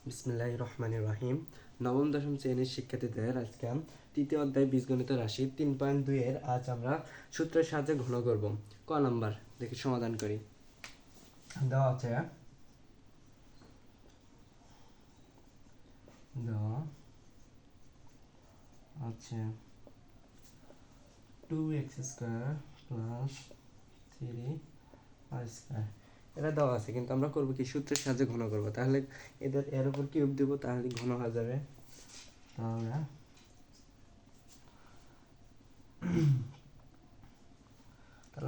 বিসমিল্লাহির রহমানির রহিম। নবম দশম শ্রেণীর শিক্ষার্থীদের আজকে তৃতীয় অধ্যায় বীজগণিত রাশি 3.2 এর আজ আমরা সূত্রের সাহায্যে ঘন করব। ক নাম্বার দেখি সমাধান করি। দেওয়া আছে two x square plus 3y square, এটা দেওয়া আছে, কিন্তু আমরা করবো কি সূত্রের সাহায্যে ঘন করব। তাহলে এর উপর কিউব দেবো, তাহলে ঘন হয়ে যাবে। তাহলে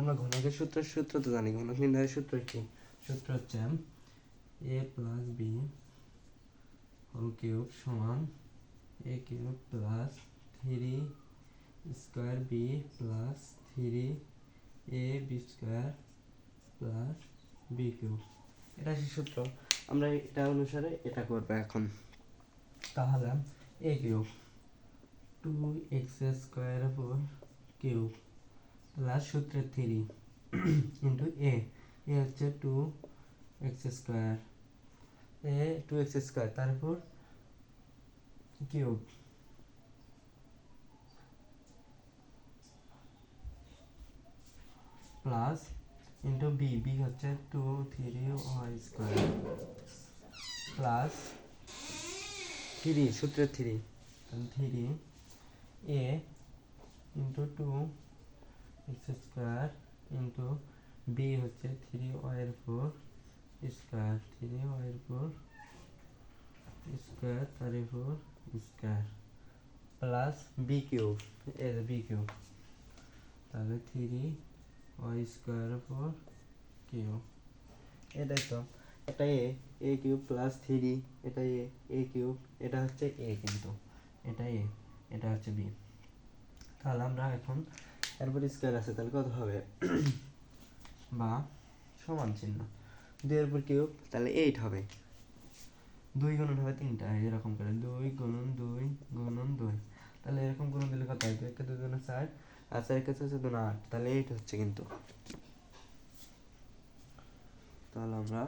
আমরা ঘনকের সূত্র তো জানি। ঘনক নির্ণয়ের সূত্র কি? সূত্র হচ্ছে a plus B whole cube সমান a cube plus 3 square B plus 3ab square plus B cube. এটা সেই সূত্র, আমরা এটা অনুসারে এটা করবো এখন। তাহলে a কিউব 2x স্কোয়ার উপর কিউব প্লাস সূত্রের 3 ইন্টু এ হচ্ছে 2x স্কোয়ার, 2x স্কোয়ার তারপর কিউব প্লাস ইন্টু বি হচ্ছে 3y স্কোয়ার প্লাস 3 সূত্রের 3 a into 2x square into B হচ্ছে 3y এর উপর স্কোয়ার, 3y এর উপর স্কোয়ার তার উপর square plus B cube, B cube, তাহলে 3y স্কোয়ার উপর কিউব। এটাই তো, এটা এ কিউব প্লাস 3, এটা এ কিউব, এটা হচ্ছে এ, কিন্তু এটা এটা হচ্ছে বি। তাহলে আমরা এখন এরপর স্কোয়ার আছে, তাহলে কত হবে? বা সমান চিহ্ন 2 এর উপর কিউব, তাহলে 8 হবে। 2 গুণন হবে 3টা, এরকম করে 2 গুণন 2 গুণন 2, তাহলে এরকম গুণন দিলে কত হয়? 2 কে 2 গুণে 4 আর 4 কে 4 গুণে 8, তাহলে 8 হচ্ছে কিন্তু। তাহলে আমরা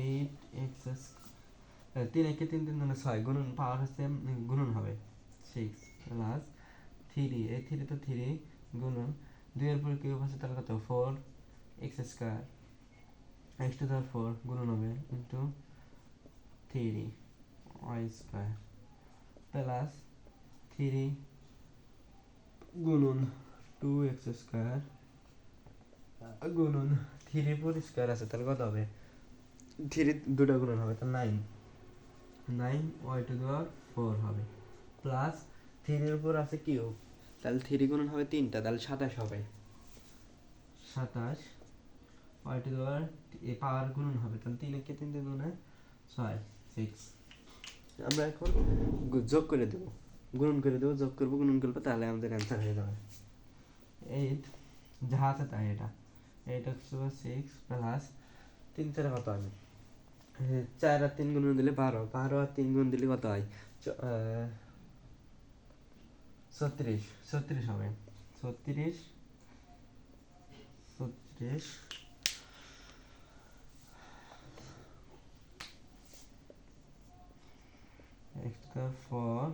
8x 3 একে 3 3 গুণে 6 গুণন পাওয়ার হচ্ছে গুণন হবে 6 প্লাস 3, এই 3 তো 3 গুণন 2 এর উপর কিউব আছে, তাহলে কত? 4x square x two the 4 গুণন হবে ইন্টু 3y স্কয়ার প্লাস 3 গুণন 2x স্কয়ার গুণন 3 4 স্কয়ার আছে, তাহলে কত হবে? 3 দুটো গুণন হবে, তাহলে 9y টু the 4 হবে প্লাস 3 এর উপর আছে কিউব, তাহলে 3 গুণন হবে 3টা, তাহলে 27 হবে। 27 y টু the এ পাওয়ার গুণন হবে, তাহলে 3 একে 3 3 গুণে 6 6। আমরা এখন যোগ করে দেব, গুণন করে দেব, যোগ করব, গুণন করব, তাহলে আমাদের অ্যান্সার হয়ে যাবে 8, যাহা আছে তাই। এটা 8x 6 প্লাস 3 4 কত হবে? 4 আর 3 গুণন দিলে 12, 12 আর 3 গুণ দিলে কত হয়? 36, 36 হবে। 36 x to the 4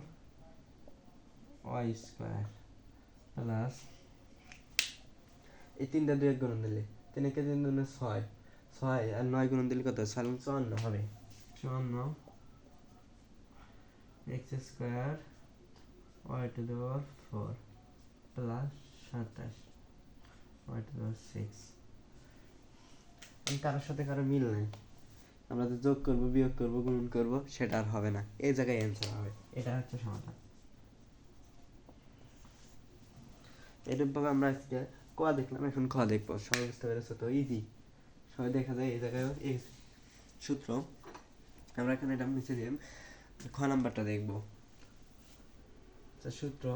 y square plus এই 3টা 2 এক গুণন দিলে 3 একে 3 গুণে 6, 6 আর 9 গুণন দিলে কত? 54 হবে। 54 x square y to the 4 plus 27 y to the 6। কারোর সাথে কারো মিল নেই, আমরা তো যোগ করব, বিয়োগ করব, গুণন করব, সেটা আর হবে না, এই জায়গায় অ্যান্সার হবে। এটা হচ্ছে সমাধান। এরকমভাবে আমরা আজকে ক দেখলাম, এখন খ দেখবো। সবাই বুঝতে পেরেছো তো? ইজি, সবাই দেখা যায় এই জায়গায় এই সূত্র। আমরা এখানে এটা মুছে দিলাম, খ নাম্বারটা দেখবো। সূত্র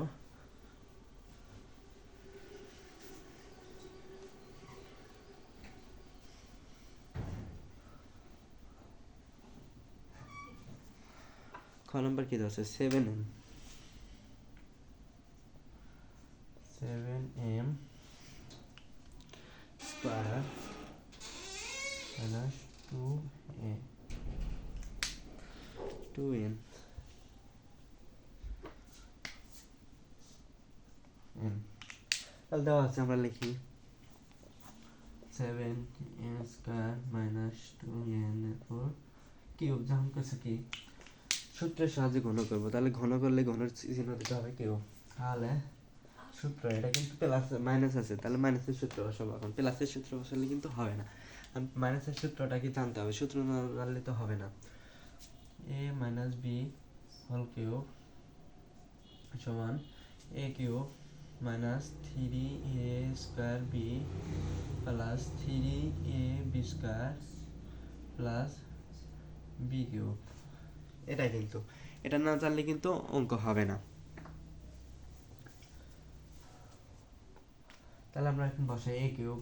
খ নাম্বার কি দেওয়া আছে? 7m square plus 2a 2n n তাহলে দেওয়া আছে, আমরা লিখি 7n স্কয়ার মাইনাস 2n এরপর কিউব। যখন কাছে কি সূত্রের সাহায্যে ঘন করবো, তাহলে ঘন করলে ঘনের চিহ্ন দিতে হবে কিউব। তাহলে সূত্র এটা কিন্তু প্লাস মাইনাস আছে, তাহলে মাইনাসের সূত্র বসাবো। এখন প্লাসের সূত্র বসালে কিন্তু হবে না, মাইনাসের সূত্রটা কি জানতে হবে, সূত্র না জানলে তো হবে না। a minus B whole cube সমান a cube minus 3a square B plus 3a B square plus B cube. এটা কিন্তু এটা না জানলে কিন্তু অঙ্ক হবে না। তাহলে আমরা এখন বসাই a কিউব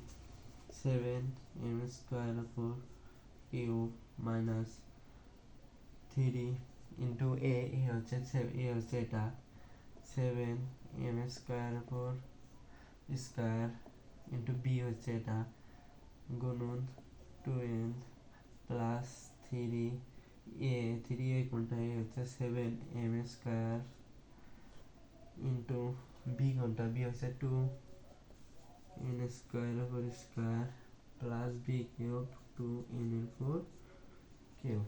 7m স্কয়ার উপর কিউব মাইনাস 3 ইন্টু a হচ্ছে এটা 7m স্কয়ার উপর স্কয়ার ইন্টু b হচ্ছে এটা গুণন 2n প্লাস 3a কোনটা a হচ্ছে 7m স্কয়ার ইন্টু b কোনটা b হচ্ছে 2n স্কয়ার উপর square plus b cube 2n উপর কিউব।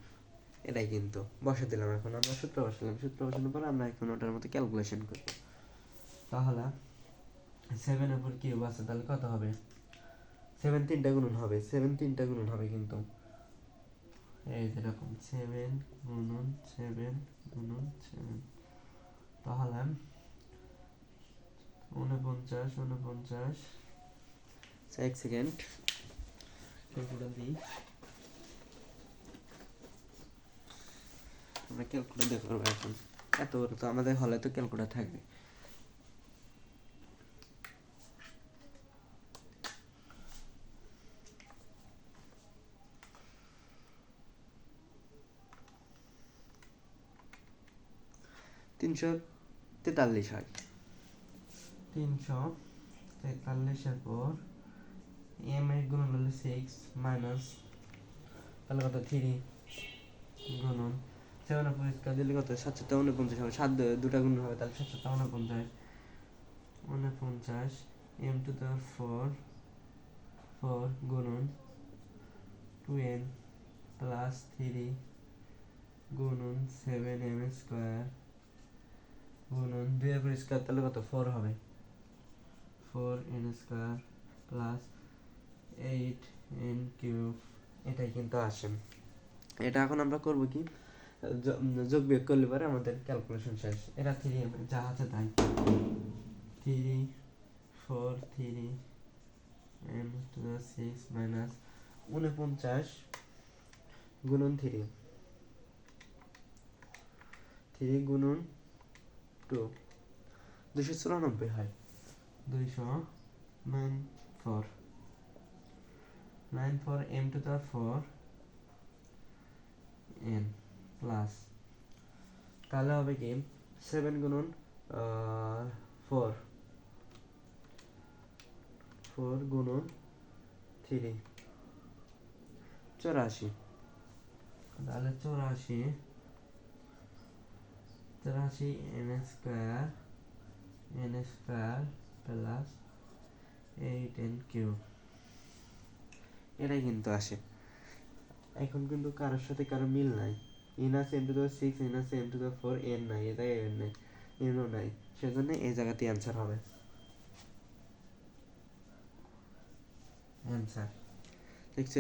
এটাই কিন্তু বসে দিলাম। এখন আমরা সূত্র বসালাম, সূত্র বসানোর পর আমরা এখন ওটার মধ্যে ক্যালকুলেশন করব। তাহলে 7 উপর কিউব আছে, তাহলে কত হবে 7 তিনটা গুণন হবে, 7 তিনটা গুণন হবে কিন্তু এই যেরকম 7 গুণন 7 গুণন 7, তাহলে 49 এক সেকেন্ড ক্যালকুলেটর দিই, আমরা ক্যালকুলেটর দিয়ে করবো এখন। এত বড় তো আমাদের হলে তো ক্যালকুলেটর থাকবে। তিনশো 43 হয়, 343 পর m এর গুণন হলো 6 মাইনাস তাহলে কত 3 গুণন 7 উপর স্কয়ার দিলে কত 749 হবে, 7 দুটা গুণ হবে, তাহলে 749 m টু the 4 গুণন 2n প্লাস 3 গুণন 7m স্কয়ার গুণন 2 এর উপর স্কয়ার, তাহলে কত 4 হবে 4n square plus 8n cube. এটাই কিন্তু আসে। এটা এখন আমরা করব কি যোগ বিয়োগ করলে পরে আমাদের ক্যালকুলেশন শেষ। এটা 3m যা আছে তাই 3 4 3m টু the 6 মাইনাস 49 গুণন 3 গুণন 2 294 হয়, 294 m to the 4 n plus তাহলে হবে কি 7 গুণন 4 গুণন 3 84, তাহলে 84 n square plus 8n cube. এটাই কিন্তু আসে। এখন কিন্তু কারোর সাথে কারো মিল নাই, n আছে m টু the 6, n আছে m টু the 4, n নাই, এ জায়গায় n নাই, n ও নাই, সেজন্য এই জায়গাতেই অ্যান্সার হবে। অ্যান্সার দেখছো।